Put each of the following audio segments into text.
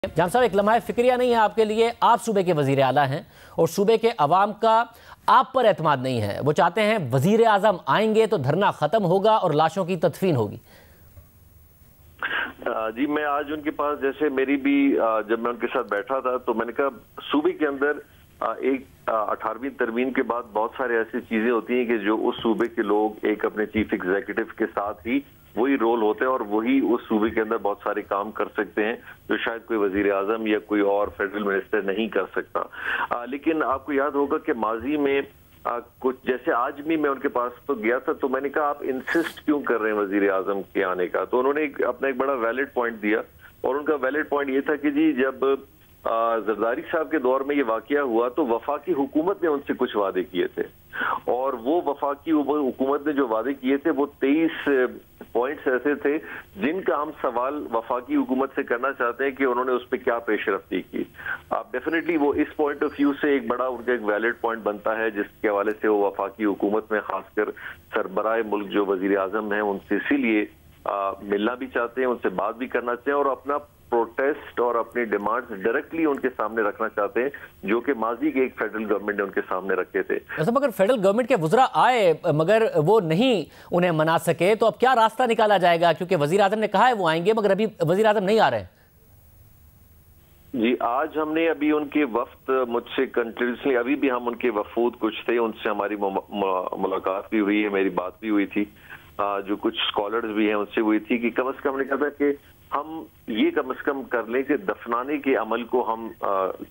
जाम साहब, एक लम्हा फिक्रिया नहीं है आपके लिए। आप सूबे के वजीर आला हैं और सूबे के अवाम का आप पर एतमाद नहीं है। वो चाहते हैं वजीर आजम आएंगे तो धरना खत्म होगा और लाशों की तदफीन होगी। जी, मैं आज उनके पास, जैसे मेरी भी जब मैं उनके साथ बैठा था तो मैंने कहा सूबे के अंदर एक 18वीं तरमीम के बाद बहुत सारे ऐसी चीजें होती हैं कि जो उस सूबे के लोग एक अपने चीफ एग्जीक्यूटिव के साथ ही वही रोल होते हैं और वही उस सूबे के अंदर बहुत सारे काम कर सकते हैं जो शायद कोई वजीर आजम या कोई और फेडरल मिनिस्टर नहीं कर सकता। लेकिन आपको याद होगा कि माजी में कुछ, जैसे आज भी मैं उनके पास तो गया था तो मैंने कहा आप इंसिस्ट क्यों कर रहे हैं वजीर आजम के आने का। तो उन्होंने अपना एक बड़ा वैलिड पॉइंट दिया और उनका वैलिड पॉइंट ये था कि जी जब जरदारी साहब के दौर में ये वाकया हुआ तो वफाकी हुकूमत ने उनसे कुछ वादे किए थे और वो वफाकी हुकूमत ने जो वादे किए थे वो 23 पॉइंट्स ऐसे थे जिनका हम सवाल वफाकी हुकूमत से करना चाहते हैं कि उन्होंने उस पर क्या पेशरफ्ती की। डेफिनेटली वो इस पॉइंट ऑफ व्यू से एक बड़ा उनका एक वैलिड पॉइंट बनता है जिसके हवाले से वो वफाकी हुकूमत में खासकर सरबराह मुल्क जो वजीर आजम है उनसे इसीलिए मिलना भी चाहते हैं, उनसे बात भी करना चाहते हैं और अपना प्रोटेस्ट और अपनी डिमांड्स डायरेक्टली उनके सामने रखना चाहते हैं जो कि माजी के एक फेडरल गवर्नमेंट ने उनके सामने रखे थे। अगर फेडरल गवर्नमेंट के वज़रा आए मगर वो नहीं उन्हें मना सके तो अब क्या रास्ता निकाला जाएगा? क्योंकि वजीर आजम ने कहा है वो आएंगे मगर अभी वजीर आजम नहीं आ रहे। जी, आज हमने अभी उनके वफ्द मुझसे कंटिन्यूसली अभी भी हम उनके वफूद कुछ थे, उनसे हमारी मुलाकात भी हुई है, मेरी बात भी हुई थी, जो कुछ स्कॉलर्स भी हैं उनसे हुई थी कि कम से कम ने कहा था कि हम ये कम से कम कर लें कि दफनाने के अमल को हम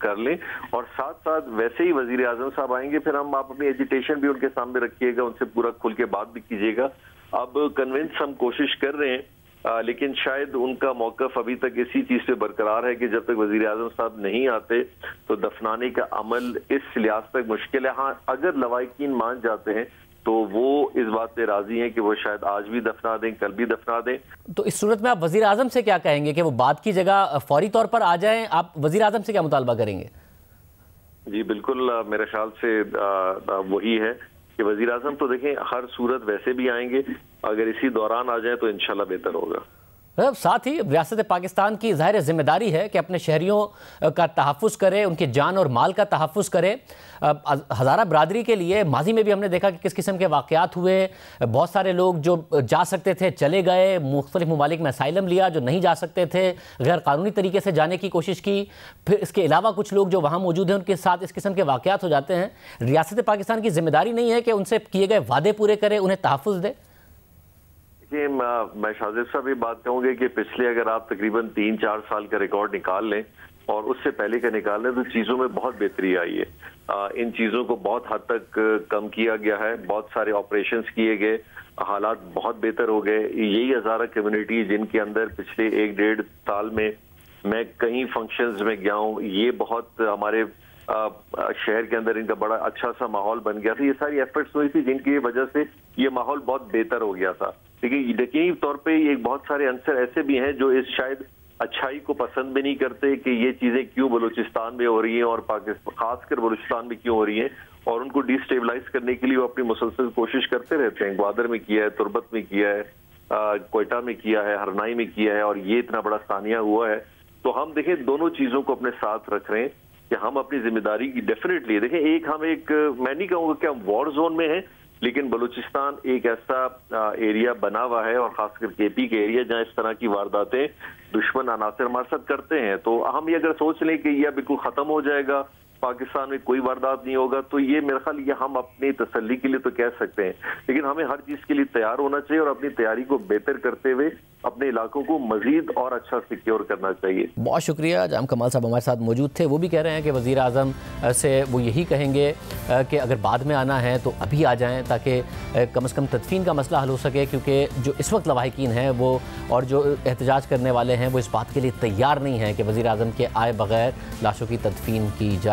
कर लें और साथ साथ वैसे ही वजीर आजम साहब आएंगे फिर हम आप अपनी एजिटेशन भी उनके सामने रखिएगा, उनसे पूरा खुल के बात भी कीजिएगा। अब कन्विंस हम कोशिश कर रहे हैं लेकिन शायद उनका मौकफ अभी तक इसी चीज पे बरकरार है कि जब तक वजीर आजम साहब नहीं आते तो दफनाने का अमल इस लिहाज तक मुश्किल है। हाँ, अगर लवाकिन मान जाते हैं तो वो इस बात पे राजी हैं कि वो शायद आज भी दफना दें, कल भी दफना दें। तो इस सूरत में आप वजीर आजम से क्या कहेंगे कि वो बात की जगह फौरी तौर पर आ जाएं? आप वजीर आजम से क्या मुतालबा करेंगे? जी बिल्कुल, मेरे ख्याल से वही है कि वजीर आजम तो देखें हर सूरत वैसे भी आएंगे, अगर इसी दौरान आ जाए तो इंशाल्लाह बेहतर होगा। साथ ही रियासत पाकिस्तान की ज़ाहिर जिम्मेदारी है कि अपने शहरियों का तहफ़्फ़ुज़ करे, उनके जान और माल का तहफ़्फ़ुज़ करे। हज़ारा बरादरी के लिए माजी में भी हमने देखा कि किस किस्म के वाक़यात हुए। बहुत सारे लोग जो जा सकते थे चले गए, मुख्तलिफ ममालिक में असाइलम लिया, जो नहीं जा सकते थे गैर कानूनी तरीके से जाने की कोशिश की। फिर इसके अलावा कुछ लोग जो वहाँ मौजूद हैं उनके साथ इस किस्म के वाक़यात हो जाते हैं। रियासत पाकिस्तान की जिम्मेदारी नहीं है कि उनसे किए गए वादे पूरे करे, उन्हें तहफ़्फ़ुज़ दे? मैं शाजिब साहब ये बात कहूँगी कि पिछले अगर आप तकरीबन 3-4 साल का रिकॉर्ड निकाल लें और उससे पहले का निकाल लें तो चीज़ों में बहुत बेहतरी आई है। इन चीज़ों को बहुत हद तक कम किया गया है, बहुत सारे ऑपरेशंस किए गए, हालात बहुत बेहतर हो गए। यही हज़ारा कम्युनिटी जिनके अंदर पिछले 1-1.5 साल में मैं कई फंक्शंस में गया हूँ, ये बहुत हमारे शहर के अंदर इनका बड़ा अच्छा सा माहौल बन गया था। ये सारी एफर्ट्स हुई थी जिनकी वजह से ये माहौल बहुत बेहतर हो गया था। लेकिन यकीनी तौर पे एक बहुत सारे अंसर ऐसे भी हैं जो इस शायद अच्छाई को पसंद भी नहीं करते कि ये चीजें क्यों बलूचिस्तान में हो रही हैं और पाकिस्तान खासकर बलूचिस्तान में क्यों हो रही हैं और उनको डिस्टेबलाइज करने के लिए वो अपनी मुसलसल कोशिश करते रहते हैं। ग्वादर में किया है, तुर्बत में किया है, कोयटा में किया है, हरनाई में किया है और ये इतना बड़ा सानिया हुआ है। तो हम देखें दोनों चीजों को अपने साथ रख रहे हैं कि हम अपनी जिम्मेदारी की डेफिनेटली देखें। मैं नहीं कहूँगा कि हम वॉर जोन में हैं, लेकिन बलूचिस्तान एक ऐसा एरिया बना हुआ है और खासकर केपी के एरिया जहां इस तरह की वारदातें दुश्मन अनासर हमारे साथ करते हैं। तो हम ये अगर सोच लें कि यह बिल्कुल खत्म हो जाएगा, पाकिस्तान में कोई वारदात नहीं होगा, तो ये मेरे ख्याल ये हम अपनी तसल्ली के लिए तो कह सकते हैं, लेकिन हमें हर चीज के लिए तैयार होना चाहिए और अपनी तैयारी को बेहतर करते हुए अपने इलाकों को मजीद और अच्छा सिक्योर करना चाहिए। बहुत शुक्रिया। जाम कमाल साहब हमारे साथ मौजूद थे। वो भी कह रहे हैं कि वज़ीर आज़म से वो यही कहेंगे कि अगर बाद में आना है तो अभी आ जाएं ताकि कम से कम तदफीन का मसला हल हो सके, क्योंकि जो इस वक्त लवाहिकीन हैं वो और जो एहतजाज करने वाले हैं वो इस बात के लिए तैयार नहीं हैं कि वज़ीर आज़म के आए बगैर लाशों की तदफीन की जाए।